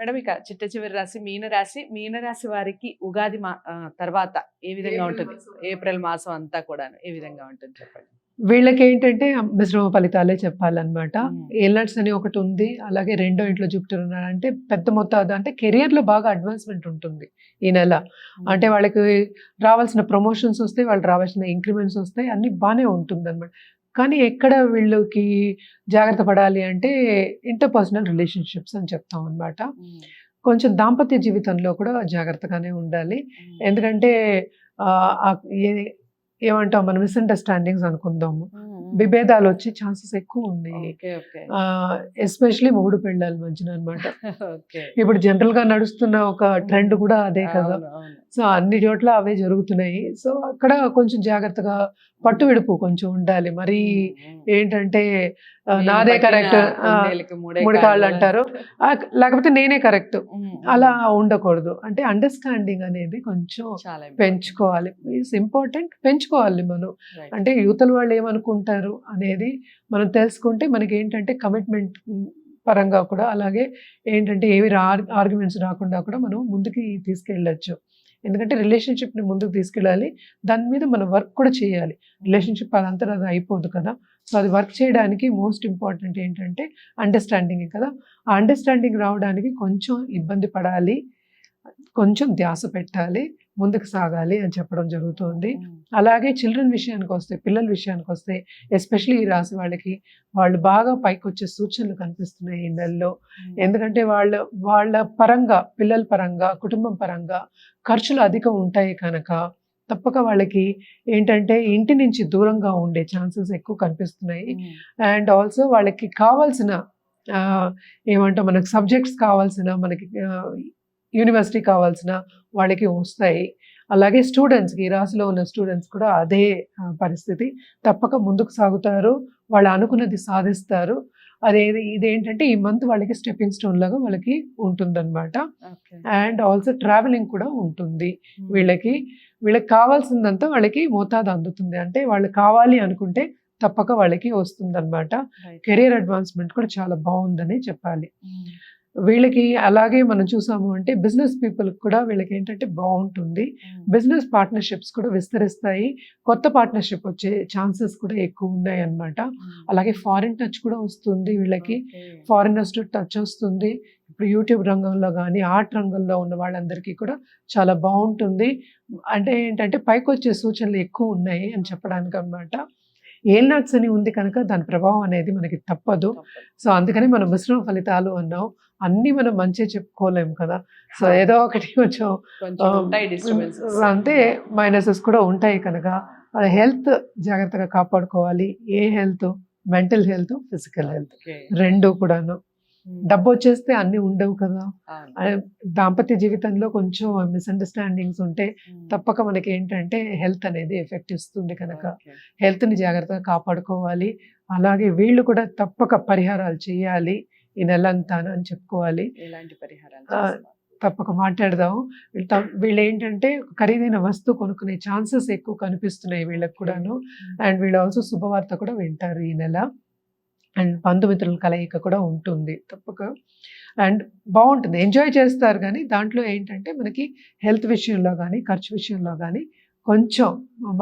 Madam ఇక చిట్ట చివరి రాశి మీనరాశి. మీనరాశి వారికి ఉగాది తర్వాత ఏ విధంగా ఉంటుంది? ఏప్రిల్ మాసం అంతా కూడాను ఏ విధంగా ఉంటుంది చెప్పండి? వీళ్ళకేంటంటే మిశ్రమ ఫలితాలే చెప్పాలన్నమాట. హ్మ్. ఏలర్ట్స్ అని ఒకటుంది. అలాగే రెండో ఇంట్లో జూపిటర్ ఉన్నాడంటే పెద్ద మొత్తాదు అంటే కెరియర్‌లో బాగా అడ్వాన్స్‌మెంట్ ఉంటుంది ఈ నెల. అంటే వాళ్ళకి రావాల్సిన ప్రమోషన్స్ ఒస్తాయి. వాళ్ళకి రావాల్సిన ఇంక్రిమెంట్స్ ఒస్తాయి. అన్నీ బానే ఉంటుందన్నమాట. కానీ ఎక్కడ వీళ్ళకి జాగ్రత్త పడాలి అంటే ఇంటర్‌పర్సనల్ రిలేషన్‌షిప్స్ అని చెప్తామన్నమాట. కొంచెం దాంపత్య జీవితంలో కూడా జాగ్రత్తగానే ఉండాలి. ఎందుకంటే ఆహ్, ఏ ఏమంటాం మనం మిస్‌అండర్‌స్టాండింగ్స్ అనుకుందాము. విభేదాలొచ్చే ఛాన్సెస్ ఎక్కువున్నాయి. ఓకే. ఓకే. ఎస్పెషల్లీ మొగుడు పెళ్ళాల మధ్యన అన్నమాట. ఓకే. ఇప్పుడు జనరల్‌గా నడుస్తున్న ఒక ట్రెండ్ కూడా అదే కదా! అవును. అవును. సో, అన్ని చోట్ల అవే జరుగుతున్నాయి. సో, అక్కడ కొంచెం జాగ్రత్తగా పట్టు విడుపు కొంచెం ఉండాలి. మరీ ఏంటంటే నాదే కరెక్ట్ కుందేలుకి మూడే మూడు కాళ్ళు కాళ్ళు అంటారు. లేకపోతే నేనే కరెక్ట్ అలా ఉండకూడదు. అంటే హ్మ్. అండర్‌స్టాండింగ్ అనేది కొంచెం చాలా పెంచుకోవాలి. ఇట్స్ ఇంపార్టెంట్ పెంచుకోవాలి మనం. అంటే యువతల వాళ్ళు ఏమనుకుంటారు అనేది మనం తెలుసుకుంటే మనకేంటంటే కమిట్మెంట్ పరంగా కూడా అలాగే ఏంటంటే ఏవి ఆర్గ్యుమెంట్స్ రాకుండా కూడా మనం ముందుకి తీసుకెళ్ళొచ్చు. ఎందుకంటే రిలేషన్‌షిప్‌ని ముందుకు తీసుకెళ్ళాలి. దాని మీద మనం వర్క్ కూడా చేయాలి. రిలేషన్‌షిప్ అదంతట అది అయిపోదు కదా! సో, అది వర్క్ చేయడానికి మోస్ట్ ఇంపార్టెంట్ ఏంటంటే అండర్‌స్టాండింగే కదా! ఆ అండర్‌స్టాండింగ్ రావడానికి కొంచెం ఇబ్బంది పడాలి. కొంచెం ధ్యాస పెట్టాలి. ముందుకు సాగాలి అని చెప్పడం జరుగుతుంది. అలాగే చిల్డ్రన్ విషయానికొస్తే, పిల్లల విషయానికొస్తే ఎస్పెషల్లీ ఈ రాశి వాళ్ళకి వాళ్ళు బాగా పైకొచ్చే సూచనలు కనిపిస్తున్నాయి ఈ నెలలో. ఎందుకంటే వాళ్ళ పరంగా, పిల్లల పరంగా, కుటుంబం పరంగా ఖర్చులు అధికం ఉంటాయి కనుక తప్పక వాళ్ళకి ఏంటంటే ఇంటి నుంచి దూరంగా ఉండే ఛాన్సెస్ ఎక్కువ కనిపిస్తున్నాయి. అండ్ ఆల్సో వాళ్ళకి కావాల్సిన ఏమంటాం మనకు సబ్జెక్ట్స్ కావాల్సిన మనకి యూనివర్సిటీ కావాల్సిన వాళ్ళకి వస్తాయి. అలాగే స్టూడెంట్స్‌కి ఈ రాశిలో ఉన్న స్టూడెంట్స్ కూడా అదే పరిస్థితి. తప్పక ముందుకు సాగుతారు. వాళ్ళు అనుకున్నది సాధిస్తారు. ఇదేంటంటే ఈ మంత్ వాళ్ళకి స్టెప్పింగ్ స్టోన్ లాగా వాళ్ళకి ఉంటుందన్నమాట. అండ్ ఆల్సో ట్రావెలింగ్ కూడా ఉంటుంది. వీళ్ళకి కావాల్సిందంతా వాళ్ళకి మోతాదు అందుతుంది. అంటే వాళ్ళు కావాలి అనుకుంటే తప్పక వాళ్ళకి వస్తుందన్నమాట. కెరియర్ అడ్వాన్స్‌మెంట్ కూడా చాలా బావుందని చెప్పాలి. వీళ్ళకి అలాగే మనం చూసాము అంటే బిజినెస్ పీపుల్‌కి కూడా వీళ్ళకేంటంటే బావుంటుంది. బిజినెస్ పార్ట్నర్‌షిప్స్ కూడా విస్తరిస్తాయి. కొత్త పార్ట్నర్‌షిప్ వచ్చే ఛాన్సెస్ కూడా ఎక్కువున్నాయన్నమాట. అలాగే ఫారిన్ టచ్ కూడా వస్తుంది వీళ్ళకి. ఫారినర్స్‌తో టచ్ వస్తుంది. ఇప్పుడు యూట్యూబ్ రంగంలో గానీ, ఆర్ట్ రంగంలో ఉన్న వాళ్ళందరికీ కూడా చాలా బావుంటుంది. అంటే ఏంటంటే పైకొచ్చే సూచనలు ఎక్కువున్నాయి అని చెప్పడానికన్నమాట. ఏలినాట్స్ అని ఉంది కనుక దాని ప్రభావం అనేది మనకి తప్పదు. సో, అందుకని మనం మిశ్రమ ఫలితాలు అన్నాం. అన్నీ మనం మంచే చెప్పుకోలేము కదా! సో, ఏదో ఒకటి కొంచెం అంతే మైనసెస్ కూడా ఉంటాయి కనుక హెల్త్ జాగ్రత్తగా కాపాడుకోవాలి. ఏ health? Mental health, physical health 2 కూడాను. డబ్బొచ్చేస్తే అన్నీ ఉండవు కదా! దాంపత్య జీవితంలో కొంచెం మిస్‌అండర్‌స్టాండింగ్స్ ఉంటే తప్పక మనకేంటంటే హెల్త్ అనేది ఎఫెక్ట్ ఇస్తుంది కనుక హెల్త్‌ని జాగ్రత్తగా కాపాడుకోవాలి. అలాగే వీళ్ళు కూడా తప్పక పరిహారాలు చేయాలి ఈ నెలంతాను అని చెప్పుకోవాలి. ఎలాంటి పరిహారాలు? తప్పక మాట్లాడదాం. వీళ్ళేంటంటే ఖరీదైన వస్తువు కొనుక్కునే ఛాన్సెస్ ఎక్కువ కనిపిస్తున్నాయి వీళ్ళకి కూడాను. అండ్ వీళ్ళు ఆల్సో శుభవార్త కూడా వింటారు ఈ నెల. అండ్ బంధుమిత్రుల కలయిక కూడా ఉంటుంది తప్పక. అండ్ బావుంటుంది. ఎంజాయ్ చేస్తారు గానీ దాంట్లో ఏంటంటే మనకి హెల్త్ విషయంలో గానీ, ఖర్చు విషయంలో గానీ కొంచెం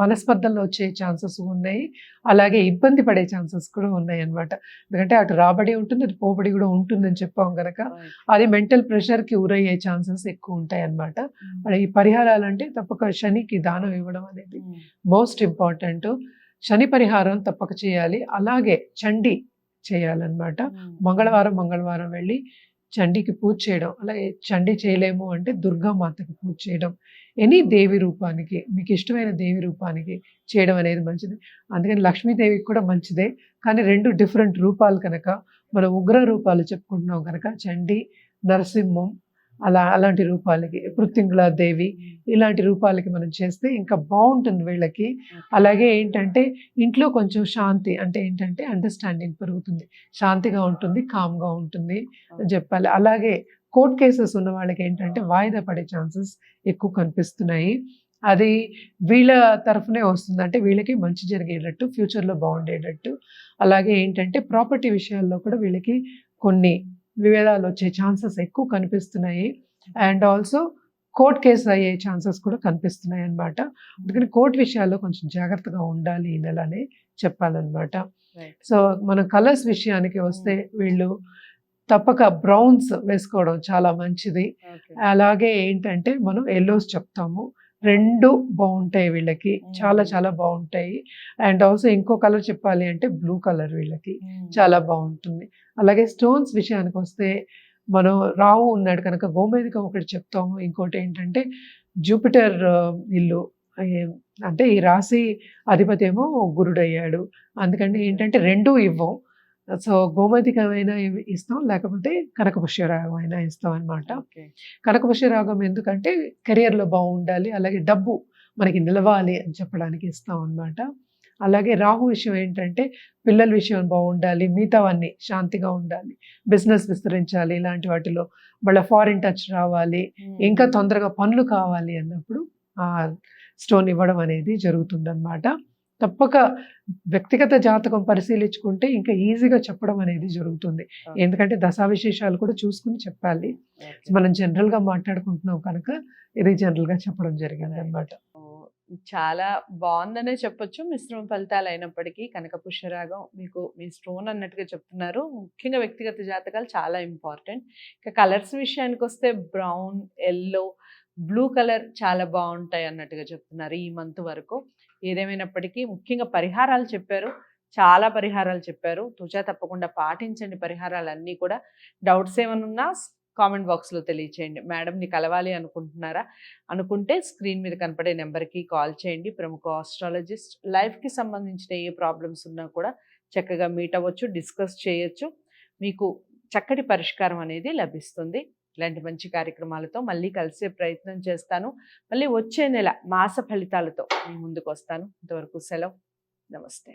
మనస్పర్ధలు వచ్చే ఛాన్సెస్ ఉన్నాయి. అలాగే ఇబ్బంది పడే ఛాన్సెస్ కూడా ఉన్నాయన్నమాట. ఎందుకంటే అటు రాబడి ఉంటుంది, అటు పోబడి కూడా ఉంటుందని చెప్పాం గనక అది మెంటల్ ప్రెషర్‌కి గురయ్యే ఛాన్సెస్ ఎక్కువుంటాయన్నమాట. మరి ఈ పరిహారాలంటే తప్పక శనికి దానం ఇవ్వడం అనేది మోస్ట్ ఇంపార్టెంట్. శని పరిహారం తప్పక చేయాలి. అలాగే చండీ చేయాలన్నమాట. మంగళవారం వెళ్ళి చండీకి పూజ చేయడం. అలాగే చండీ చేయలేము అంటే దుర్గామాతకి పూజ చేయడం. ఎనీ దేవి రూపానికి మీకు ఇష్టమైన దేవి రూపానికి చేయడం అనేది మంచిది. అందుకని లక్ష్మీదేవికి కూడా మంచిదే. కానీ 2 డిఫరెంట్ రూపాలు కనుక మనం ఉగ్ర రూపాలు చెప్పుకుంటున్నాం కనుక చండీ, నరసింహం అలాంటి రూపాలకి పృథ్వింగుళ దేవి ఇలాంటి రూపాలకి మనం చేస్తే ఇంకా బావుంటుంది వీళ్ళకి. అలాగే ఏంటంటే ఇంట్లో కొంచెం శాంతి అంటే ఏంటంటే అండర్‌స్టాండింగ్ పెరుగుతుంది. శాంతిగా ఉంటుంది, కామ్‌గా ఉంటుంది అని చెప్పాలి. అలాగే కోర్ట్ కేసెస్ ఉన్న వాళ్ళకి ఏంటంటే వాయిదా పడే ఛాన్సెస్ ఎక్కువ కనిపిస్తున్నాయి. అది వీళ్ళ తరఫునే వస్తుంది. అంటే వీళ్ళకి మంచి జరిగేటట్టు, ఫ్యూచర్‌లో బాగుండేటట్టు. అలాగే ఏంటంటే ప్రాపర్టీ విషయాల్లో కూడా వీళ్ళకి కొన్ని విభేదాలు వచ్చే ఛాన్సెస్ ఎక్కువ కనిపిస్తున్నాయి. అండ్ ఆల్సో కోర్ట్ కేసు అయ్యే ఛాన్సెస్ కూడా కనిపిస్తున్నాయి అన్నమాట. అందుకని కోర్ట్ విషయాల్లో కొంచెం జాగ్రత్తగా ఉండాలి ఈ నెల అని చెప్పాలన్నమాట. Right. సో మనం కలర్స్ విషయానికి వస్తే వీళ్ళు తప్పక బ్రౌన్స్ వేసుకోవడం చాలా మంచిది. Okay. అలాగే ఏంటంటే మనం ఎల్లోస్ చెప్తాము. 2 బాగుంటాయి వీళ్ళకి. చాలా చాలా బాగుంటాయి. అండ్ ఆల్సో ఇంకో కలర్ చెప్పాలి అంటే బ్లూ కలర్ వీళ్ళకి చాలా బాగుంటుంది. అలాగే స్టోన్స్ విషయానికి వస్తే మనం రాహు ఉన్నాడు కనుక గోమేధికం ఒకటి చెప్తాము. ఇంకోటి ఏంటంటే జూపిటర్ ఇల్లు అంటే ఈ రాశి అధిపతి ఏమో గురుడయ్యాడు. అందుకని ఏంటంటే 2 ఇవ్వం. సో గోమేధికమైనా ఇస్తాం, లేకపోతే కనకపుష్యరాగం అయినా ఇస్తాం అనమాట. Okay. కనకపుష్యరాగం ఎందుకంటే కెరియర్లో బాగుండాలి, అలాగే డబ్బు మనకి నిలవాలి అని చెప్పడానికి ఇస్తాం అన్నమాట. అలాగే రాహు విషయం ఏంటంటే పిల్లల విషయం బాగుండాలి, మిగతావన్నీ శాంతిగా ఉండాలి, బిజినెస్ విస్తరించాలి, ఇలాంటి వాటిలో మళ్ళీ ఫారిన్ టచ్ రావాలి, ఇంకా తొందరగా పనులు కావాలి అన్నప్పుడు ఆ స్టోన్ ఇవ్వడం అనేది జరుగుతుందన్నమాట. తప్పక వ్యక్తిగత జాతకం పరిశీలించుకుంటే ఇంకా ఈజీగా చెప్పడం అనేది జరుగుతుంది. ఎందుకంటే దశావిశేషాలు కూడా చూసుకుని చెప్పాలి. Okay. మనం జనరల్గా మాట్లాడుకుంటున్నాం కనుక ఇది జనరల్గా చెప్పడం జరిగింది అనమాట. చాలా బాగుందనే చెప్పొచ్చు. మిశ్రమ ఫలితాలు అయినప్పటికీ కనక పుష్యరాగం మీకు మీ స్టోన్ అన్నట్టుగా చెప్తున్నారు. ముఖ్యంగా వ్యక్తిగత జాతకాలు చాలా ఇంపార్టెంట్. ఇక కలర్స్ విషయానికి వస్తే బ్రౌన్, ఎల్లో, బ్లూ కలర్ చాలా బాగుంటాయి అన్నట్టుగా చెప్తున్నారు ఈ మంత్ వరకు. ఏదేమైనప్పటికీ ముఖ్యంగా పరిహారాలు చెప్పారు, చాలా పరిహారాలు చెప్పారు. తుచా తప్పకుండా పాటించండి పరిహారాలన్నీ కూడా. డౌట్స్ ఏమైనా ఉన్నా కామెంట్ బాక్స్లో తెలియచేయండి. మేడంని కలవాలి అనుకుంటున్నారా? అనుకుంటే స్క్రీన్ మీద కనపడే నెంబర్కి కాల్ చేయండి. ప్రముఖ ఆస్ట్రాలజిస్ట్, లైఫ్కి సంబంధించిన ఏ ప్రాబ్లమ్స్ ఉన్నా కూడా చక్కగా మీట్ అవ్వచ్చు, డిస్కస్ చేయొచ్చు. మీకు చక్కటి పరిష్కారం అనేది లభిస్తుంది. ఇలాంటి మంచి కార్యక్రమాలతో మళ్ళీ కలిసే ప్రయత్నం చేస్తాను. మళ్ళీ వచ్చే నెల మాస ఫలితాలతో మీ ముందుకు వస్తాను. ఇంతవరకు సెలవు. నమస్తే.